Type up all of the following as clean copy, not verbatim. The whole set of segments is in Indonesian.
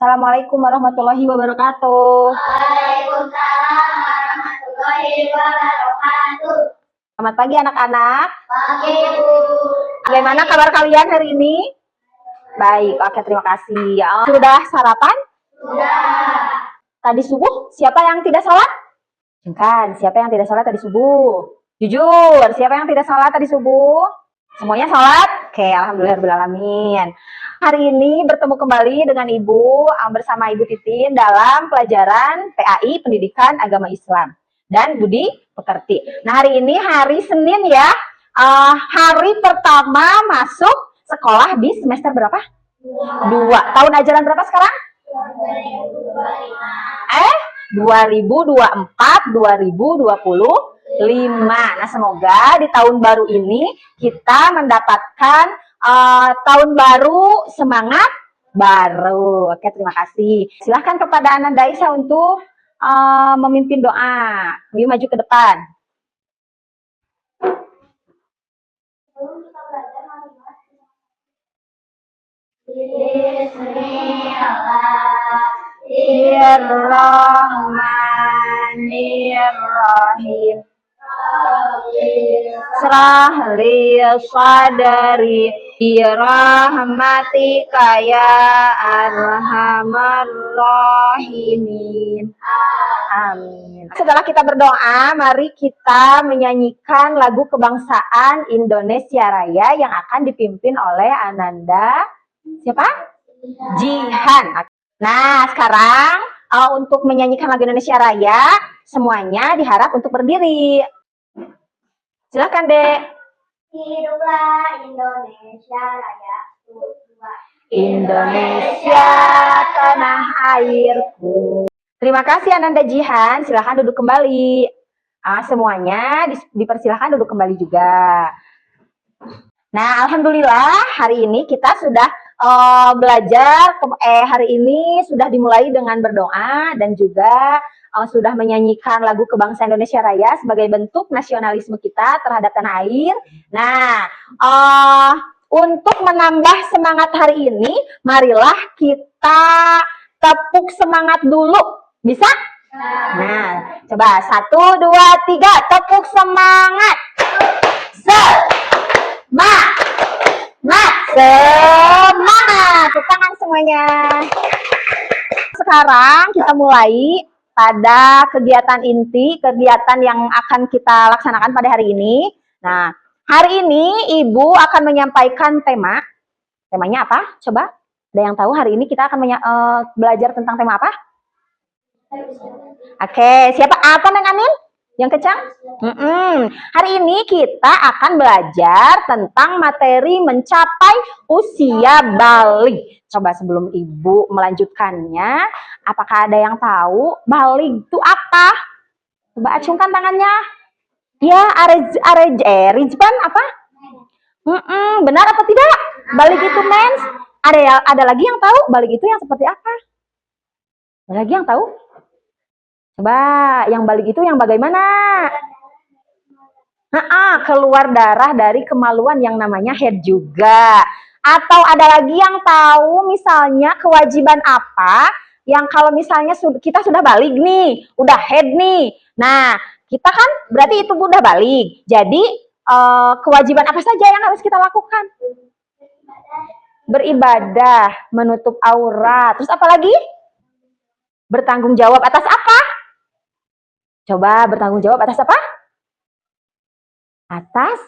Assalamualaikum warahmatullahi wabarakatuh. Waalaikumsalam warahmatullahi wabarakatuh. Selamat pagi anak-anak. Pagi, Bu. Bagaimana kabar kalian hari ini? Baik, oke, terima kasih. Sudah sarapan? Sudah. Tadi subuh, siapa yang tidak sholat? Kan, siapa yang tidak sholat tadi subuh? Jujur, siapa yang tidak sholat tadi subuh? Semuanya sholat? Oke, alhamdulillahirobbilalamin. Hari ini bertemu kembali dengan Ibu bersama Ibu Titin dalam pelajaran PAI Pendidikan Agama Islam dan Budi Pekerti. Nah, hari ini hari Senin ya, hari pertama masuk sekolah di semester berapa? 2. Tahun ajaran berapa sekarang? 2024-2025. Nah, semoga di tahun baru ini kita mendapatkan tahun baru semangat baru. Oke, terima kasih. Silahkan kepada Ananda Aisyah untuk memimpin doa. Yuk maju ke depan. Bismillahirrahmanirrahim. Srah li sadri birahmatika ya arhamar rahimin. Amin. Setelah kita berdoa, mari kita menyanyikan lagu kebangsaan Indonesia Raya yang akan dipimpin oleh Ananda siapa? Jihan. Nah, sekarang untuk menyanyikan lagu Indonesia Raya, semuanya diharap untuk berdiri. Silakan, Dek. Hiduplah Indonesia Raya. Indonesia tanah airku. Terima kasih Ananda Jihan. Silakan duduk kembali. Semuanya dipersilahkan duduk kembali juga. Nah, alhamdulillah hari ini kita sudah belajar. Hari ini sudah dimulai dengan berdoa dan juga sudah menyanyikan lagu kebangsaan Indonesia Raya sebagai bentuk nasionalisme kita terhadap tanah air. Nah, untuk menambah semangat hari ini, marilah kita tepuk semangat dulu. Bisa? Nah, coba 1, 2, 3, tepuk semangat. Semangat. Tepuk tangan semuanya. Sekarang kita mulai pada kegiatan inti, kegiatan yang akan kita laksanakan pada hari ini. Nah, hari ini Ibu akan menyampaikan tema. Temanya apa? Coba, ada yang tahu hari ini kita akan belajar tentang tema apa? Oke, siapa? Apa Neng Amin? Yang kencang? Hari ini kita akan belajar tentang materi mencapai usia balik. Coba sebelum Ibu melanjutkannya, apakah ada yang tahu balik itu apa? Coba acungkan tangannya. Ya, Rizban apa? Benar atau tidak? Balik itu mens. Ada lagi yang tahu balik itu yang seperti apa? Ada lagi yang tahu? Coba, yang balik itu yang bagaimana? Keluar darah dari kemaluan yang namanya head juga. Atau ada lagi yang tahu misalnya kewajiban apa yang kalau misalnya kita sudah balik nih, udah head nih. Nah, kita kan berarti itu udah balik. Jadi, kewajiban apa saja yang harus kita lakukan? Beribadah, menutup aurat. Terus apa lagi? Bertanggung jawab atas apa? Coba bertanggung jawab atas apa? Atas?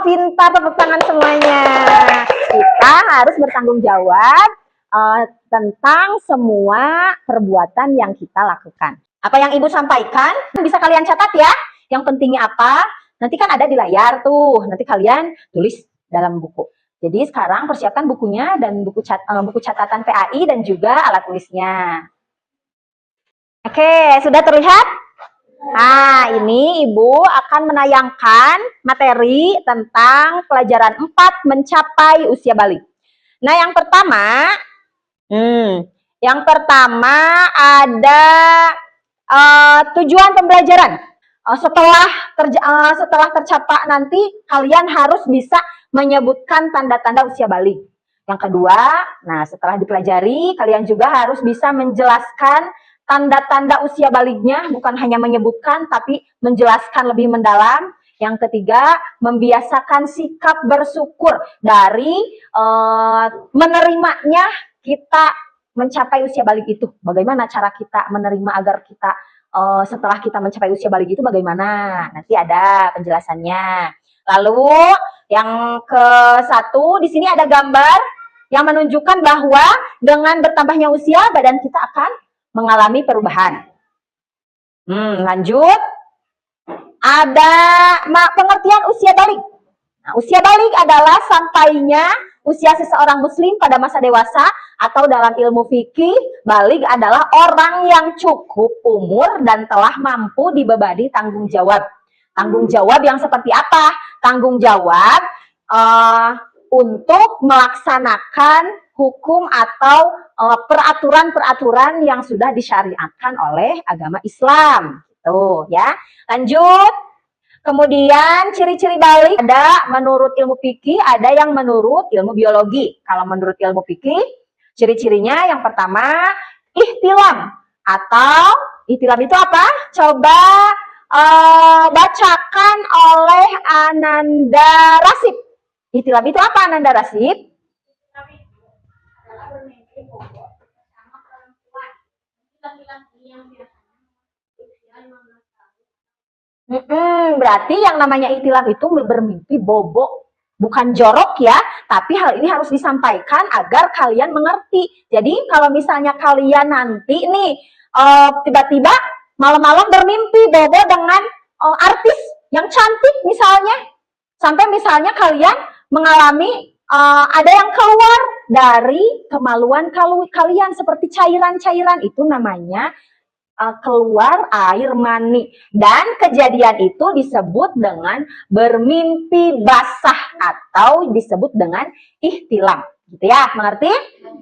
Pintar, tepuk tangan semuanya. Kita harus bertanggung jawab tentang semua perbuatan yang kita lakukan. Apa yang Ibu sampaikan bisa kalian catat ya. Yang pentingnya apa? Nanti kan ada di layar tuh. Nanti kalian tulis dalam buku. Jadi sekarang persiapkan bukunya dan buku catatan PAI dan juga alat tulisnya. Oke, sudah terlihat? Nah, ini Ibu akan menayangkan materi tentang pelajaran 4 mencapai usia balik. Nah, yang pertama ada tujuan pembelajaran. Setelah tercapai nanti kalian harus bisa menyebutkan tanda-tanda usia balik. Yang kedua, nah setelah dipelajari, kalian juga harus bisa menjelaskan tanda-tanda usia baliknya, bukan hanya menyebutkan, tapi menjelaskan lebih mendalam. Yang ketiga, membiasakan sikap bersyukur dari menerimanya kita mencapai usia balik itu. Bagaimana cara kita menerima agar kita setelah kita mencapai usia balik itu bagaimana? Nanti ada penjelasannya. Lalu yang ke satu, di sini ada gambar yang menunjukkan bahwa dengan bertambahnya usia, badan kita akan mengalami perubahan. Lanjut. Ada pengertian usia balik. Nah, usia balik adalah sampainya usia seseorang muslim pada masa dewasa, atau dalam ilmu fikih, balik adalah orang yang cukup umur dan telah mampu dibebani tanggung jawab. Tanggung jawab yang seperti apa? Tanggung jawab untuk melaksanakan hukum atau peraturan-peraturan yang sudah disyariatkan oleh agama Islam. Tuh ya. Lanjut. Kemudian ciri-ciri balik ada menurut ilmu fikih, ada yang menurut ilmu biologi. Kalau menurut ilmu fikih, ciri-cirinya yang pertama ihtilam, atau ihtilam itu apa? Coba bacakan oleh Ananda Rasid. Ihtilam itu apa, Ananda Rasid? Berarti yang namanya ihtilam itu bermimpi bobo, bukan jorok ya, tapi hal ini harus disampaikan agar kalian mengerti. Jadi kalau misalnya kalian nanti nih tiba-tiba malam-malam bermimpi bobo dengan artis yang cantik misalnya, sampai misalnya kalian mengalami ada yang keluar dari kemaluan kalian seperti cairan-cairan, itu namanya keluar air mani, dan kejadian itu disebut dengan bermimpi basah atau disebut dengan ihtilam, gitu ya, mengerti?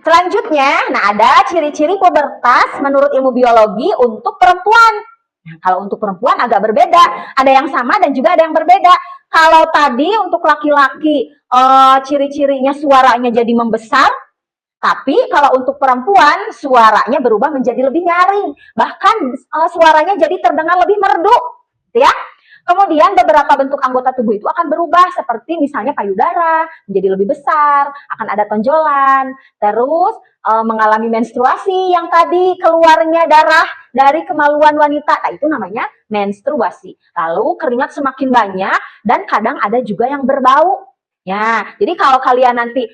Selanjutnya, nah ada ciri-ciri pubertas menurut ilmu biologi untuk perempuan. Nah, kalau untuk perempuan agak berbeda, ada yang sama dan juga ada yang berbeda. Kalau tadi untuk laki-laki ciri-cirinya suaranya jadi membesar, tapi kalau untuk perempuan suaranya berubah menjadi lebih nyaring, bahkan suaranya jadi terdengar lebih merdu, gitu ya. Kemudian beberapa bentuk anggota tubuh itu akan berubah, seperti misalnya payudara menjadi lebih besar, akan ada tonjolan, terus mengalami menstruasi yang tadi keluarnya darah dari kemaluan wanita, nah itu namanya menstruasi. Lalu keringat semakin banyak dan kadang ada juga yang berbau. Ya, jadi kalau kalian nanti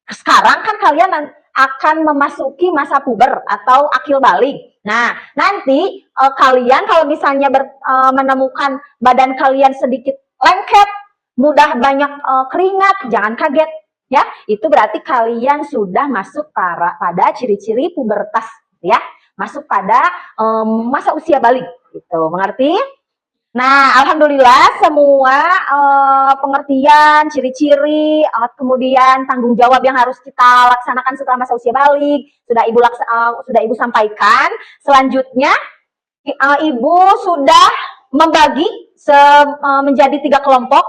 sekarang kan kalian akan memasuki masa puber atau akil balik. Nah, nanti kalian kalau misalnya menemukan badan kalian sedikit lengket, mudah banyak keringat, jangan kaget ya. Itu berarti kalian sudah masuk pada ciri-ciri pubertas ya, masuk pada masa usia balik gitu. Mengerti? Nah, alhamdulillah semua pengertian, ciri-ciri, kemudian tanggung jawab yang harus kita laksanakan setelah masa usia balik sudah ibu sampaikan. Selanjutnya ibu sudah membagi menjadi 3 kelompok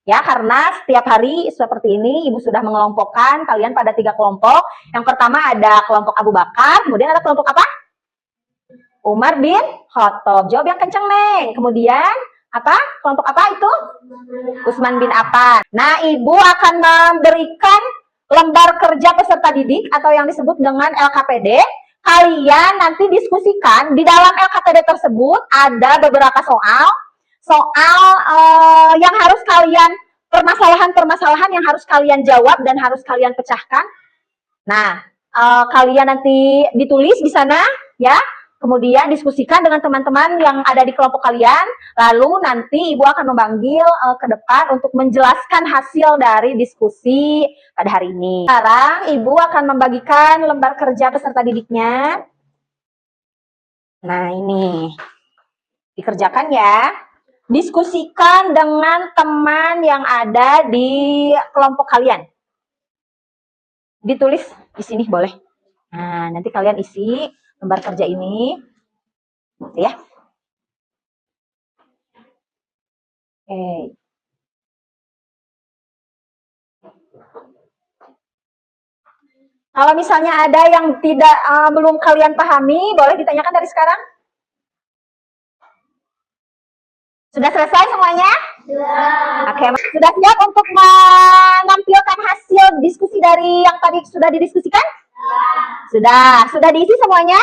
ya, karena setiap hari seperti ini ibu sudah mengelompokkan kalian pada 3 kelompok. Yang pertama ada kelompok Abu Bakar, kemudian ada kelompok apa? Umar bin Khattab. Jawab yang kenceng, Neng. Kemudian apa? Kelompok apa itu? Utsman bin Affan. Nah, ibu akan memberikan lembar kerja peserta didik atau yang disebut dengan LKPD. Kalian nanti diskusikan di dalam LKPD tersebut ada beberapa soal yang harus kalian permasalahan-permasalahan yang harus kalian jawab dan harus kalian pecahkan. Nah, kalian nanti ditulis di sana ya. Kemudian diskusikan dengan teman-teman yang ada di kelompok kalian. Lalu nanti ibu akan memanggil ke depan untuk menjelaskan hasil dari diskusi pada hari ini. Sekarang ibu akan membagikan lembar kerja peserta didiknya. Nah, ini dikerjakan ya. Diskusikan dengan teman yang ada di kelompok kalian. Ditulis di sini boleh. Nah, nanti kalian isi lembar kerja ini ya. Oke. Kalau misalnya ada yang tidak belum kalian pahami, boleh ditanyakan dari sekarang. Sudah selesai semuanya? Oke, sudah siap untuk menampilkan hasil diskusi dari yang tadi sudah didiskusikan? Sudah diisi semuanya?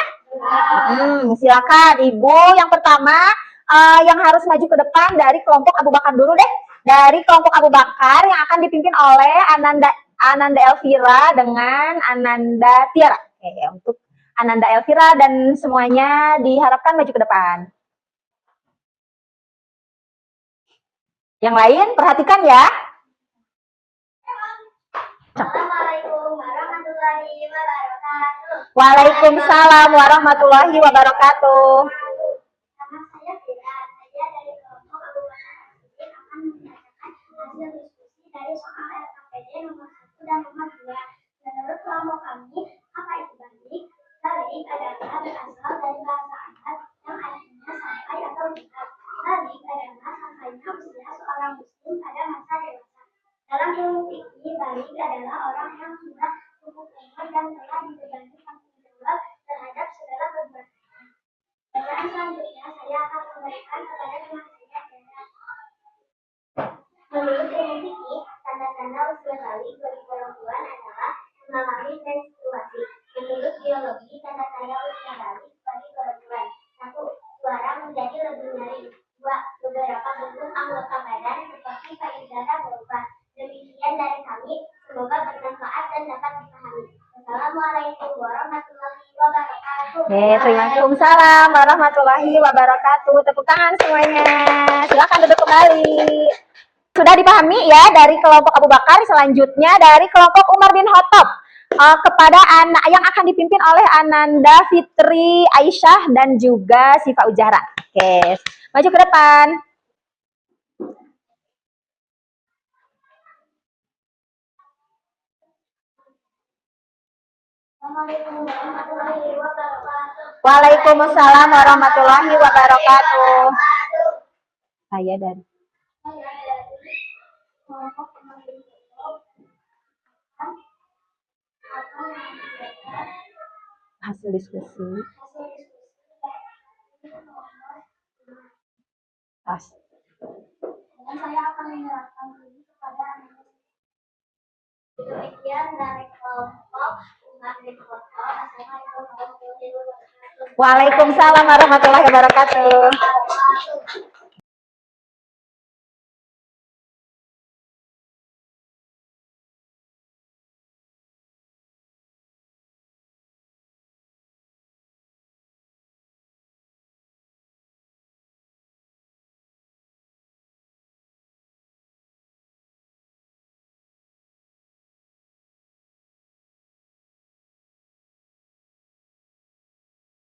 Silakan Ibu. Yang pertama yang harus maju ke depan dari kelompok Abu Bakar dulu deh. Dari kelompok Abu Bakar yang akan dipimpin oleh Ananda Elvira dengan Ananda Tiara. Oke, untuk Ananda Elvira dan semuanya diharapkan maju ke depan. Yang lain perhatikan ya. Assalamualaikum warahmatullahi wabarakatuh. Waalaikumsalam warahmatullahi wabarakatuh. Nama saya Fira. Saya dari kelompok Abu Bakar akan membacakan hasil diskusi dari soal LKPD nomor 1 dan nomor 2. Menurut kelompok kami, apa itu balik? Balik adalah berasal dari bahasa Arab yang artinya sampai atau dekat. Balik adalah sampainya usia seorang muslim pada masa dewasa. Dalam ilmu fikih, balik adalah orang yang sudah cukup umur dan telah dibebani tanggung jawab terhadap segala perbuatannya. Bacaan selanjutnya saya akan memberikan kepada teman-teman. Menurut ilmu fikih, tanda-tanda usia balik bagi perempuan adalah mengalami menstruasi. Menurut biologi, tanda-tanda usia balik bagi perempuan: 1. Suara menjadi lebih nyaring. 2. Beberapa bentuk anggota badan seperti payudara berubah. Demikian dari kami, semoga bermanfaat dan dapat dipahami. Assalamualaikum warahmatullahi wabarakatuh. Waalaikumsalam warahmatullahi wabarakatuh. Tepuk tangan semuanya. Silakan duduk kembali. Sudah dipahami ya dari kelompok Abu Bakar. Selanjutnya dari kelompok Umar bin Khattab kepada anak yang akan dipimpin oleh Ananda Fitri Aisyah dan juga Sifa Ujara. Oke, maju ke depan. Assalamualaikum warahmatullahi wabarakatuh. Waalaikumsalam warahmatullahi wabarakatuh. Saya dari kelompok hasil diskusi. Dan saya akan menyerahkan diri kepada anak. Demikian dari kelompok Umar bin Khattab. Assalamualaikum warahmatullahi wabarakatuh. Waalaikumsalam warahmatullahi wabarakatuh.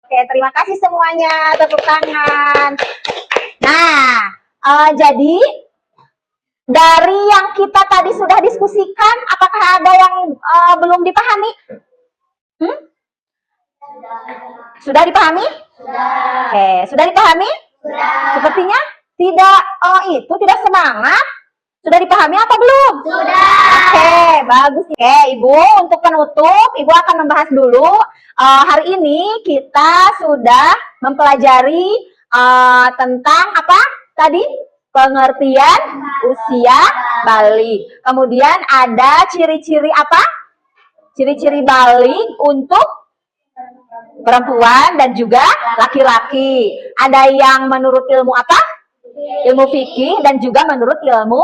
Oke, terima kasih semuanya. Tepuk tangan. Nah, jadi dari yang kita tadi sudah diskusikan, apakah ada yang belum dipahami? Sudah dipahami? Sudah. Oke, sudah dipahami? Sudah. Sepertinya tidak tidak semangat. Sudah dipahami atau belum? Sudah. Oke, bagus. Oke, Ibu, untuk penutup, Ibu akan membahas dulu. Hari ini kita sudah mempelajari tentang apa tadi? Pengertian usia balik. Kemudian ada ciri-ciri apa? Ciri-ciri balik untuk perempuan dan juga laki-laki. Ada yang menurut ilmu apa? Ilmu fikih dan juga menurut ilmu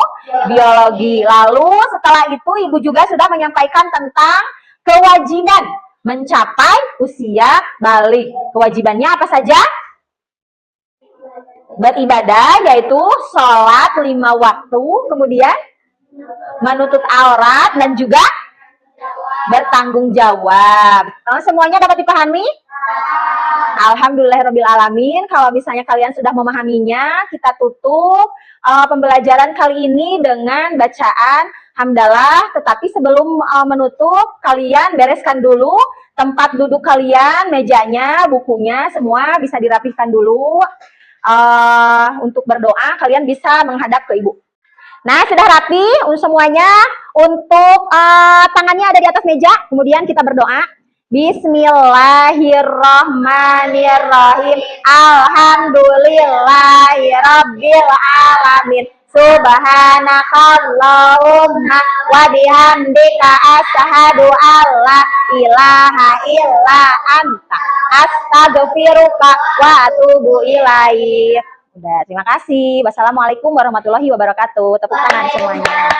biologi. Lalu setelah itu Ibu juga sudah menyampaikan tentang kewajiban mencapai usia balik. Kewajibannya apa saja? Beribadah, yaitu sholat 5 waktu, kemudian menutup aurat dan juga bertanggung jawab. Semuanya dapat dipahami? Alhamdulillahirrabbilalamin. Kalau misalnya kalian sudah memahaminya, kita tutup pembelajaran kali ini dengan bacaan hamdalah. Tetapi sebelum menutup, kalian bereskan dulu tempat duduk kalian, mejanya, bukunya, semua bisa dirapihkan dulu. Untuk berdoa, kalian bisa menghadap ke Ibu. Nah, sudah rapi semuanya. Untuk tangannya ada di atas meja. Kemudian kita berdoa. Bismillahirrahmanirrahim. Alhamdulillahirabbil alamin. Subhanakallahumma wa bihamdika asyhadu alla ilaha illa anta astaghfiruka wa atubu ilaik. Udah, terima kasih. Wassalamualaikum warahmatullahi wabarakatuh. Tepuk tangan semuanya.